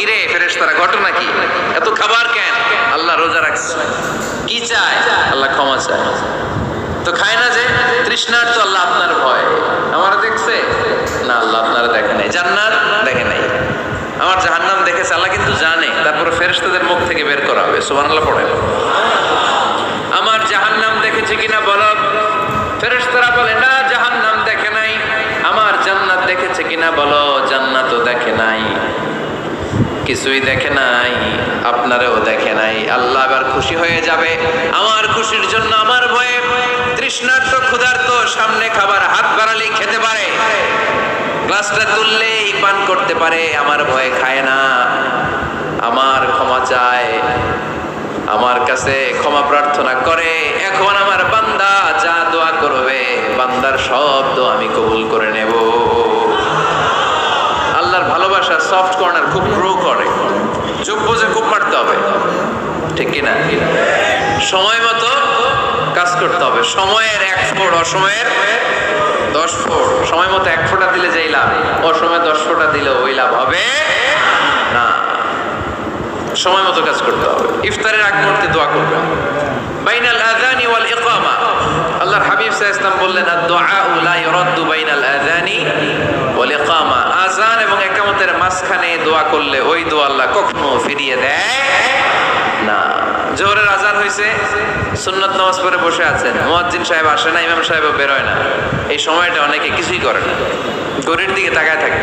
কিরে ফেরেশতারা ঘটনা কি, এত খাবার কেন? আল্লাহ রোজা রাখছে। কি চায়? আল্লাহ ক্ষমা চায়। তো খায় না যে তৃষ্ণার, তো আল্লাহ আপনার ভয়। আমার দেখছে না, আল্লাহ আপনারা দেখে নাই। জান্নাত দেখে নাই, আমার জাহান্নাম দেখেছে আল্লাহ কিন্তু জানে। তারপরে ফেরেশতাদের মুখ থেকে বের করা হবে। সুবহানাল্লাহ পড়ে। আমার জাহান্নাম দেখেছে কিনা বলো। ফেরেশতারা বলে না, জাহান্নাম দেখে নাই। আমার জান্নাত দেখেছে কিনা বলো, জান্নাতও দেখে নাই। কিছুই দেখে নাই, আপনারেও দেখে নাই। আল্লাহ এবার খুশি হয়ে যাবে। আমার খুশির জন্য আমার ভয়ে তৃষ্ণার্ত ক্ষুধার্ত সামনে খাবার হাত বাড়ালেই খেতে পারে, গ্লাসটা তুললেই পান করতে পারে, আমার ভয়ে খায় না। আমার ক্ষমা চায়, আমার কাছে ক্ষমা প্রার্থনা করে। এখন আমার বান্দা যা দোয়া করবে, বান্দার সব দোয়া আমি কবুল করে নেব। আল্লাহর ভালোবাসা সফট কর্নার খুব গ্রো করে। চুপ বুঝে খুব মারতে হবে, ঠিক কিনা? সময় মতো কাজ করতে হবে। সময়ের 1 ফোঁট, অসময়ের 10 ফোঁট। সময় মতো 1 ফোঁটা দিলে যেই লাভ, অসময়ে 10 ফোঁটা দিলে ওই লাভ হবে না। সময় মতো কাজ করতে হবে। ইফতারের আগ মুহূর্তে দোয়া করবে। বাইনাল আযানি ওয়াল ইকামা, আল্লাহর হাবিব সাল্লাল্লাহু আলাইহি ওয়াসাল্লাম বললেন, আদ-দুআউ লা ইউরাদ্দু বাইনাল আযানি ওয়াল ইকামা। আযান এবং ইকামতের মাঝখানে দোয়া করলে ওই দোয়া আল্লাহ কখনো ফিরিয়ে দেয় না। জোহরের আযান হইছে, সুন্নাত নামাজ পড়ে বসে আছেন, মুয়াজ্জিন সাহেব আসে না, ইমাম সাহেবও বের হয় না। এই সময়টা অনেকে কিছুই করে না, ঘড়ির দিকে তাকায় থাকে,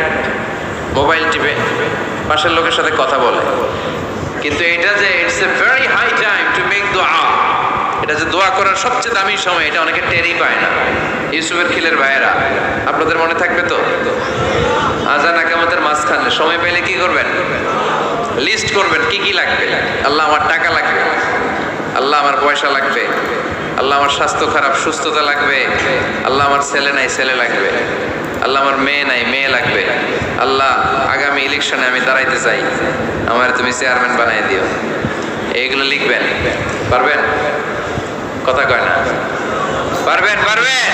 মোবাইল টিপে, পাশের লোকের সাথে কথা বলে। কিন্তু এটা যে it's a very high time to make দোয়া, এটা যে দোয়া করার সবচেয়ে দামি সময়, এটা অনেকে টেরই পায় না। ইউসুফের খিলের ভাইয়েরা, আপনাদের মনে থাকবে তো, আযান ইকামতের মাঝখানে সময় পেলে কি করবেন? লিস্ট করবেন কি কি লাগবে। আল্লাহ আমার টাকা লাগবে, আল্লাহ আমার পয়সা লাগবে, আল্লাহ আমার স্বাস্থ্য খারাপ সুস্থতা লাগবে, আল্লাহ আমার ছেলে নাই ছেলে লাগবে, আল্লাহ আমার মেয়ে নাই মেয়ে লাগবে, আল্লাহ আগামী ইলেকশনে আমি দাঁড়াইতে চাই, আমার তুমি চেয়ারম্যান বানাই দিও। এইগুলো লিখবেন। পারবেন? কথা কয় না। পারবেন? পারবেন?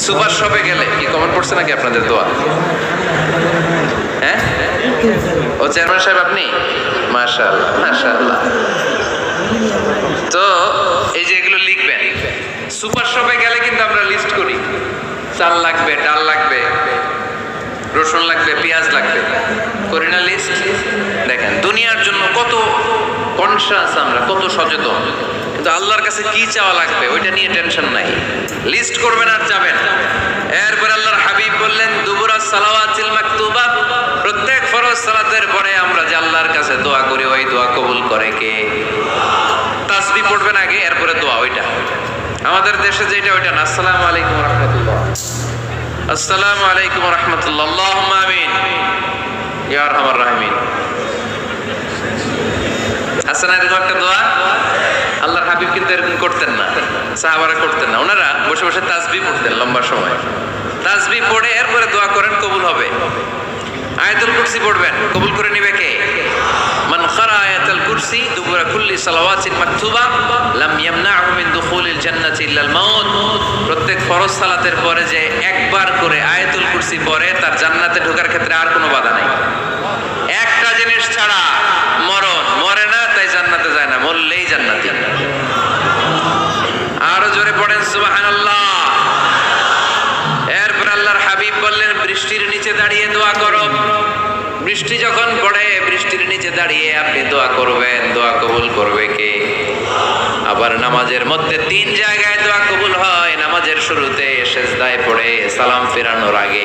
সুপার শপে গেলে কি কমেন্ট পড়ছে নাকি আপনাদের দোয়া? হ্যাঁ, ও চেয়ারম্যান সাহেব আপনি? মাশাআল্লাহ মাশাআল্লাহ। তো এই যে এগুলো লিখবেন। সুপার শপে গেলে কিন্তু আমরা লিস্ট করি, চাল লাগবে, ডাল লাগবে, রসুন লাগবে, পেঁয়াজ লাগবে, করি না লিস্ট? দেখেন দুনিয়ার জন্য কত কনশাস আমরা, কত সচেতন, কিন্তু আল্লাহর কাছে কি চাওয়া লাগবে ওইটা নিয়ে টেনশন নাই। লিস্ট করবেন আর যাবেন। এরপর আল্লাহর হাবিব বললেন, দুবুরা সালাওয়াতিল মাকতুবা, প্রত্যেক ফরজ সালাতের পরে আমরা যে আল্লাহর কাছে দোয়া করি, ওই দোয়া কবুল করে কে? তাসবিহ পড়বেন আগে, এরপরে দোয়া। ওইটা আমাদের দেশে যেটা, ওইটা না। আসসালামু আলাইকুম ওয়া রাহমাতুল্লাহ, আসসালামু আলাইকুম ওয়া রাহমাতুল্লাহ, আল্লাহুম্মা আমিন ইয়া আরহামার রাহিমিন। হাসান এর একটা দোয়া আল্লাহর হাবিব কিন্তু এরকম করতেন না, সাহাবারা করতেন না। ওনারা বসে বসে তাসবিহ পড়তেন লম্বা সময়। তাসবিহ পড়ে এরপরে দোয়া করেন, কবুল হবে। আয়াতুল কুরসি পড়বেন, কবুল করে নিবে কে? মান ক্বারা আয়াতুল কুরসি দুবুরা কুল্লি সালাওয়াতিন মাকতুবা লাম ইয়ামনাহু মিন দুখুলিল জান্নাতি ইল্লাল মাউত। প্রত্যেক ফরজ সালাতের পরে যে একবার করে আয়াতুল কুরসি পড়ে, তার জান্নাতে ঢোকার ক্ষেত্রে আর কোনো বাধা নাই। একটা জিনিস ছাড়া, মরণ। মরে না তাই জান্নাতে যায় না, মরলেই জান্নাতি। আরো জোরে পড়েন সুবহানাল্লাহ। এরপর আল্লাহর হাবিব বললেন, বৃষ্টির নিচে দাঁড়িয়ে দোয়া করো। বৃষ্টি যখন পড়ে, বৃষ্টির নিচে দাঁড়িয়ে আপনি দোয়া করবেন, দোয়া কবুল করবে কে? আবার নামাজের মধ্যে 3 জায়গায় দোয়া কবুল হয়। নামাজের শুরুতে, সেজদায় পড়ে, সালাম ফেরানোর আগে।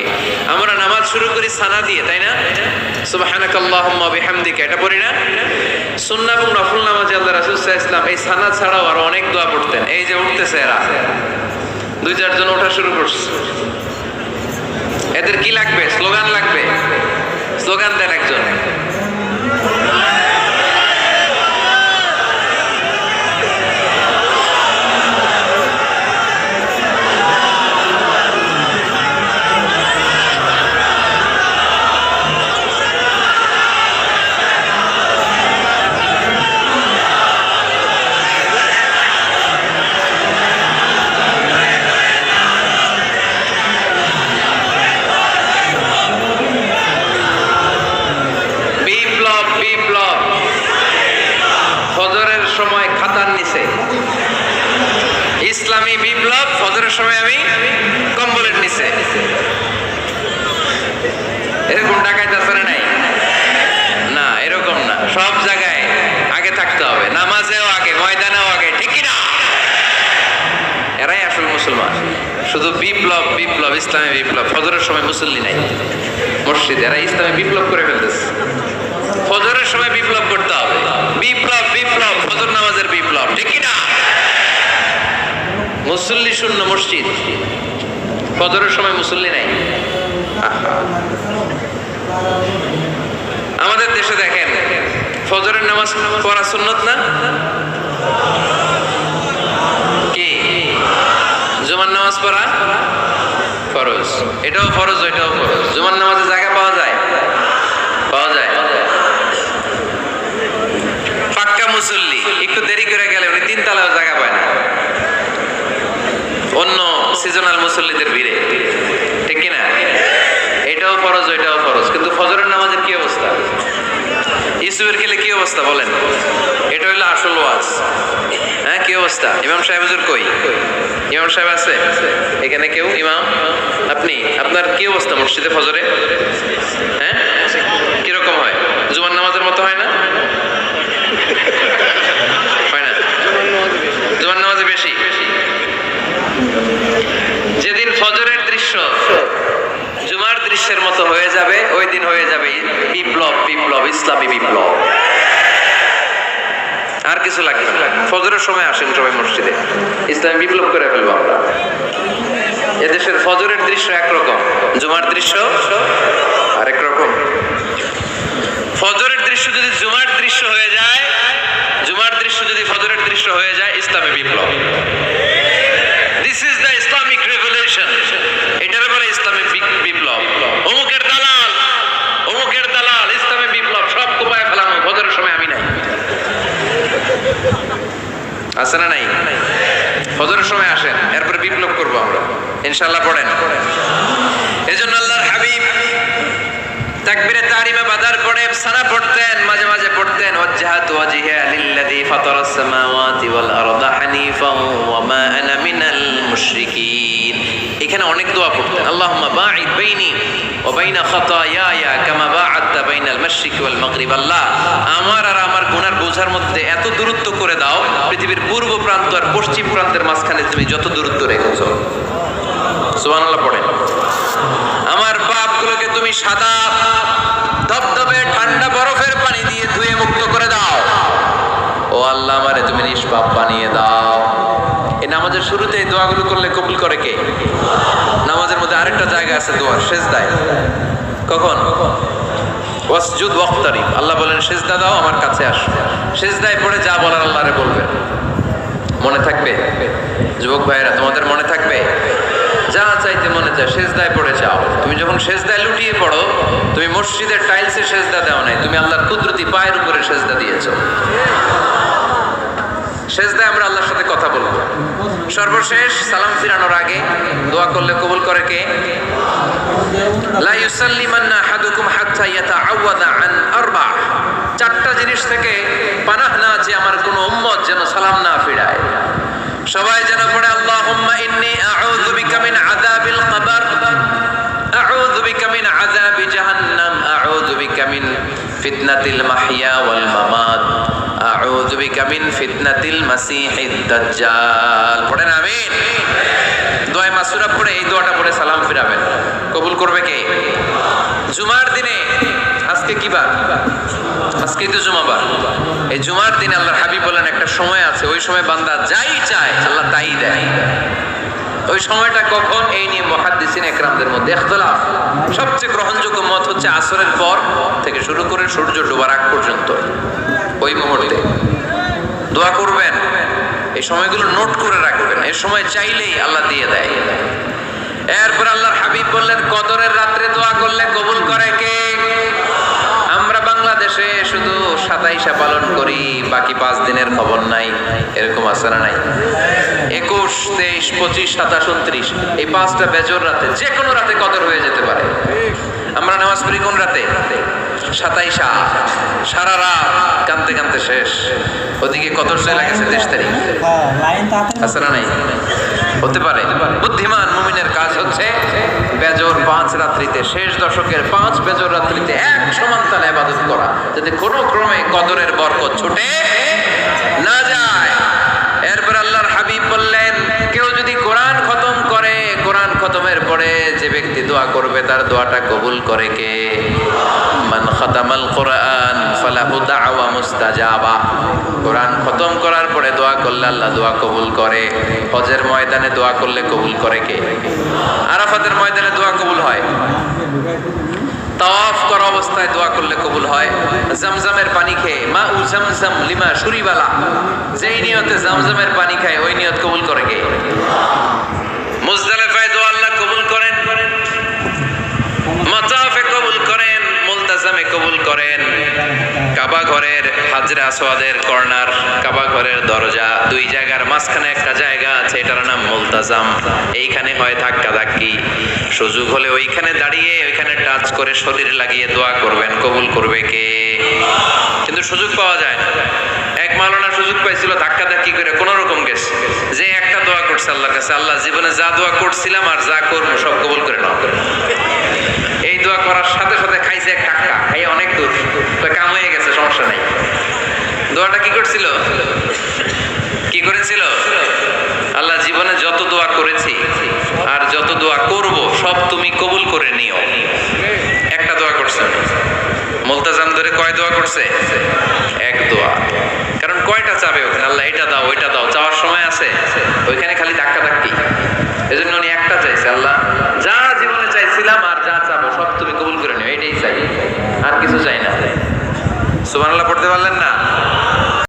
আমরা নামাজ শুরু করি সানা দিয়ে, তাই না? সুবহানাকাল্লাহুম্মা বিহামদিকা, এটা পড়ি না? সুন্নাহ এবং নফল নামাজে আল্লাহ রাসূল সাল্লাল্লাহু আলাইহি ওয়াসাল্লাম এই সানা ছাড়াও আরো অনেক দোয়া পড়তেন। এই যে উঠতেছে এরা, 2-4 জন ওঠা শুরু করছে। এদের কি লাগবে? স্লোগান লাগবে। স্লোগান দেন একজন। মানেই বিপ্লব, ফজরের সময় আমি কম্বলের নিচে। এরকম ডাকাইতে আছে না নাই? না, এরকম না। সব জায়গায় আগে থাকতে হবে, নামাজেও আগে, ময়দানেও আগে, ঠিক কি না? এরাই আসল মুসলমান। শুধু বিপ্লব বিপ্লব, ইসলামী বিপ্লব। ফজরের সময় মুসল্লি নাই মসজিদে, এরা ইসলামী বিপ্লব করে ফেলতেছে। ফজরের সময় বিপ্লব করতে হবে, বিপ্লব বিপ্লব, ফজর নামাজের বিপ্লব, ঠিক কি না? মুসল্লি শূন্য মসজিদ, ফজরের সময় মুসল্লি নাই। আমাদের দেশে দেখেন, ফজরের নামাজ পড়া সুন্নত না? কি জুমার নামাজ পড়া ফরজ? এটাও ফরজ, ওইটাও ফরজ। জুমার নামাজে জায়গা পাওয়া যায়? পাওয়া যায়। পাক্কা মুসল্লি একটু দেরি করে গেলে উনি 3 তলাও জায়গা পায় না অন্য সিজনাল মুসল্লিদের ভিড়ে, ঠিক কিনা? এটাও ফরজ, ওইটাও ফরজ। কিন্তু ফজরের নামাজের কি অবস্থা? ইসুবের খেলে কি অবস্থা বলেন? এটা হইলো আসল ওয়াজ। হ্যাঁ, কি অবস্থা? ইমাম সাহেব হুজুর কই? ইমাম সাহেব আছে এখানে? কেউ ইমাম? আপনি, আপনার কি অবস্থা মসজিদে ফজরে? হ্যাঁ, কিরকম হয়? জুমার নামাজের মতো হয় না? হয় না? জুমার নামাজে বেশি। যেদিন ফজরের দৃশ্য জুমার দৃশ্যের মতো হয়ে যাবে, ওই দিন হয়ে যাবে বিপ্লব বিপ্লব, ইসলামী বিপ্লব। আর কিছু লাগবে না। ফজরের সময় আসেন সবাই মসজিদে, ইসলামী বিপ্লব করে ফেলবো আমরা। এদেশের ফজরের দৃশ্য একরকম, জুমার দৃশ্য আরেক রকম। ফজরের দৃশ্য যদি জুমার দৃশ্য হয়ে যায়, জুমার দৃশ্য যদি ফজরের দৃশ্য হয়ে যায়, ইসলামী বিপ্লব। This is the Islamic revolution. এটার বলে ইসলামিক বিপ্লব। অমুকের দালাল, অমুকের দালাল, ইসলামী বিপ্লব সব কোপায় ফেলানো। ফজরের সময় আমি নাই, আছে না নাই? ফজরের সময় আসেন, এরপরে বিপ্লব করবো আমরা ইনশাআল্লাহ। পড়েন। এজন্য আল্লাহর হাবিব তাকবীরে তাহরিমে বাদার পড়ে সানা পড়তেন, মাঝে মাঝে পড়তেন ওয়াজহাতু ওয়াজহিয়া লিল্লাযী ফাতারাস সামাওয়াতি ওয়াল আরদা হানিফান ওয়া মা আনা মিনাল মুশরিকিন। এখানে অনেক দোয়া পড়তেন। আল্লাহুম্মা বাঈদ বাইনি ওয়া বাইনা খাতায়ায়া কামা বাআদতা বাইনাল মাশরিকি ওয়াল মাগরিব। আল্লাহ, আমার আর আমার গুনার বোঝার মধ্যে এত দূরত্ব করে দাও, পৃথিবীর পূর্ব প্রান্ত আর পশ্চিম প্রান্তের মাঝখানে তুমি যত দূরত্ব রেখেছো। সুবহানাল্লাহ পড়েন। আমার পাপগুলোকে তুমি সাদা ধবধবে ঠান্ডা বরফের পানি দিয়ে ধুয়ে মুক্ত করে দাও। ও আল্লাহ, আমারে তুমি নিষ্পাপ বানিয়ে দাও। এই নামাজের শুরুতে এই দোয়াগুলো করলে কবুল করে কে? নামাজের মধ্যে আরেকটা জায়গা আছে দোয়ার, সেজদায়। কখন? ওয়াসজুদ ওয়াক্তারিব। আল্লাহ বলেন সেজদা দাও, আমার কাছে আসো। সেজদায় পড়ে যা বলার আল্লাহরে বলবে। মনে থাকবে? যুবক ভাইয়েরা, তোমাদের মনে থাকবে? যা চাইতে মনে চায় সেজদায় পড়ে যাও। তুমি যখন সেজদায় লুটিয়ে পড়ো, তুমি মসজিদের টাইলসে সেজদা দাও নাই, তুমি আল্লাহর কুদরতি পায়ের উপরে সেজদা দিয়েছো। সেজদায় আমরা আল্লাহর সাথে কথা বলবো। সর্বশেষ সালাম ফিরানোর আগে দোয়া করলে কবুল করে কে? লা ইউসাল্লিমান্না আহাদুকুম হাত্তা ইয়াতাআওয়াযা আন আরবা। 4টা জিনিস থেকে পানাহ না যে আমার কোন উম্মত যেন সালাম না ফিরায়। সবাই যেন পড়ে আল্লাহুম্মা ইন্নী আউযু বিকা মিন আযাবিল কবর, আউযু বিকা মিন আযাবি জাহান্নাম, আউযু বিকা মিন ফিতনাতিল মাহইয়া ওয়াল মামাত, আউযু বিকা মিন ফিতনাতিল মাসিহিদ দাজ্জাল। পড়েন আমিন। দোয়া মাসুরা পড়ে এই দোয়াটা পড়ে সালাম ফিরাবেন। কবুল করবে কে? জুমার দিনে, আজকে কি বার? আজকে তো জুমাবার। এই জুমার দিনে আল্লাহর হাবিব বলেন একটা সময় আছে, ওই সময় বান্দা যাই চায় আল্লাহ তাই দেয়। ওই সময়টা কখন? এই নিয়ে মুহাদ্দিসিন ইকরামদের মধ্যে ইখতিলাফ। সবচেয়ে গ্রহণযোগ্য মত হচ্ছে আসরের পর থেকে শুরু করে সূর্য ডোবার আগ পর্যন্ত ওই মুহূর্তে দোয়া করবেন। এই সময়গুলো নোট করে রাখবেন, এই সময় চাইলেই আল্লাহ দিয়ে দেয়। এরপর আল্লাহর হাবিব বললেন কদরের রাত্রে দোয়া করলে কবুল করে কে? আমরা বাংলাদেশে শুধু 27 পালন করি, বাকি 5 দিনের খবর নাই। এরকম আছে না নাই? 21, 23, 25, 27, 29 এই 5টা বেজর রাতে, যে কোনো রাতে কদর হয়ে যেতে পারে। আমরা নামাজ পড়ি কোন রাতে? 27 সারা রাত কানতে কানতে শেষ। ওদিকে কদর চলে গেছে 23 তারিখ। আছে না নাই? হতে পারে। বুদ্ধিমান মুমিনের কাজ হচ্ছে বেজর 5 রাত্রিতে, শেষ দশকের 5 বেজর রাত্রিতে এক সমান তালে ইবাদত করা, যাতে কোনো ক্রমে কদরের বরকত ছুটে না যায়। এরপর আল্লাহর হাবিব বললেন, কেউ যদি কোরআন খতম করে, কোরআন খতমের পরে যে ব্যক্তি দোয়া করবে তার দোয়াটা কবুল করে কে? মান খাতামাল কোরআন ফালাহু দাওয়া মুস্তাজাবা। কোরআন খতম করার পরে দোয়া করলে আল্লাহ দোয়া কবুল করে। হজের ময়দানে দোয়া করলে কবুল করে কে? আরাফাতের ময়দানে দোয়া কবুল হয়। তাওয়াফ করা অবস্থায় দোয়া করলে কবুল হয়। জামজামের পানি খেয়ে মা উ জামজাম লিমা শুরিবালা, যেই নিয়তে জামজামের পানি খায় ওই নিয়ত কবুল করে কে? মুজদালিফায় দোয়া আল্লাহ কবুল করেন, মাতাফে কবুল করেন, মুলতাজামে কবুল করেন। কাবা ঘরের হাজরে আসওয়াদের কর্নার, কাবা ঘরের দরজা, দুই জায়গার মাঝখানে একটা জায়গা আছে, এটার নাম মুলতাজাম। এইখানে হয় ধাক্কা ধাক্কি, সুযোগ হলে ওইখানে দাঁড়িয়ে ওইখানে টাচ করে শরীর লাগিয়ে দোয়া করবেন, কবুল করবে কে? কিন্তু সুযোগ পাওয়া যায় না। এক মাওলানা সুযোগ পাইছিল, ধাক্কা ধাক্কি করে কোন রকম গেছে, যে একটা দোয়া করছে আল্লাহর কাছে, আল্লাহ জীবনে যা দোয়া করছিলাম আর যা করবো সব কবুল করে নাও। এই দোয়া করার সাথে সাথে খাইছে এক টাকা, খাইয়ে অনেক দূর, তো কাম হয়ে গেছে, সমস্যা নাই। দোয়াটা কি করছিল? কি করেছিল? আল্লাহ জীবনে যত দোয়া করেছি আর যত দোয়া করব সব তুমি কবুল করে নিও। একটা দোয়া করছে। মুলতাজাম ধরে কয় দোয়া করছে? এক দোয়া। কারণ কয়টা চাবে ওখানে? আল্লাহ এটা দাও ওইটা দাও, চাওয়ার সময় আছে? ওইখানে খালি ধাক্কা ধাক্কি। এজন্য উনি একটা চাইছে, আল্লাহ যা জীবনে চাইছিলাম আর যা চাবো সব তুমি কবুল করে নিও, এইটাই চাই, আর কিছু চাই না। সুবহানাল্লাহ পড়তে পারলেন না?